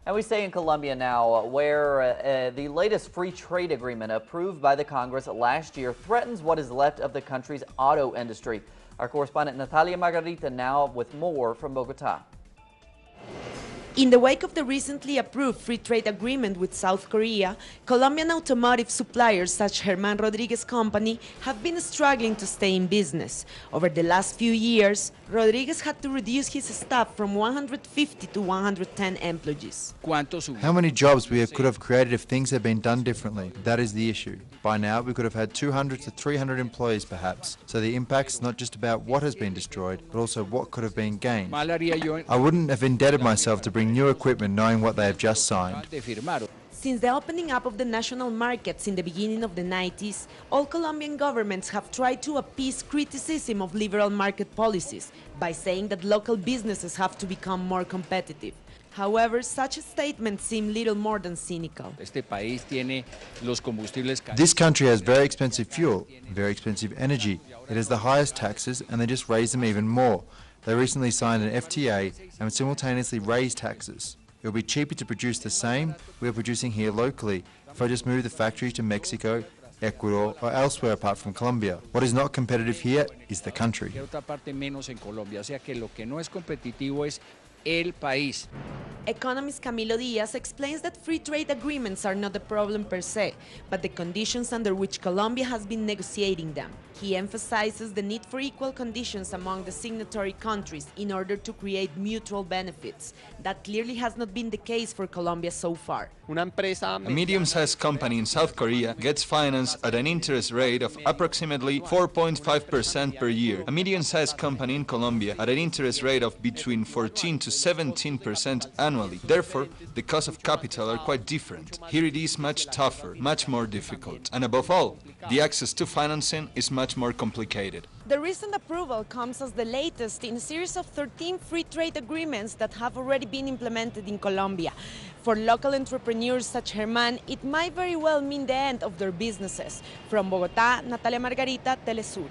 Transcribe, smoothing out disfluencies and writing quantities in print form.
And we stay in Colombia now, where the latest free trade agreement approved by the Congress last year threatens what is left of the country's auto industry. Our correspondent Natalia Margarita now with more from Bogotá. In the wake of the recently approved free trade agreement with South Korea, Colombian automotive suppliers such as Germán Rodríguez company have been struggling to stay in business. Over the last few years, Rodríguez had to reduce his staff from 150 to 110 employees. How many jobs we could have created if things had been done differently? That is the issue. By now, we could have had 200 to 300 employees perhaps. So the impact's not just about what has been destroyed, but also what could have been gained. I wouldn't have indebted myself to bring new equipment knowing what they have just signed. Since the opening up of the national markets in the beginning of the 90s, all Colombian governments have tried to appease criticism of liberal market policies by saying that local businesses have to become more competitive. However, such statements seem little more than cynical. This country has very expensive fuel, very expensive energy. It has the highest taxes and they just raise them even more. They recently signed an FTA and simultaneously raised taxes. It will be cheaper to produce the same we are producing here locally if I just move the factory to Mexico, Ecuador or elsewhere apart from Colombia. What is not competitive here is the country. Economist Camilo Diaz explains that free trade agreements are not the problem per se, but the conditions under which Colombia has been negotiating them. He emphasizes the need for equal conditions among the signatory countries in order to create mutual benefits. That clearly has not been the case for Colombia so far. A medium-sized company in South Korea gets financed at an interest rate of approximately 4.5% per year. A medium-sized company in Colombia at an interest rate of between 14 to 17% annually. Therefore, the cost of capital are quite different. Here it is much tougher, much more difficult. And above all, the access to financing is much more complicated. The recent approval comes as the latest in a series of 13 free trade agreements that have already been implemented in Colombia. For local entrepreneurs such as Germán, it might very well mean the end of their businesses. From Bogotá, Natalia Margarita, Telesur.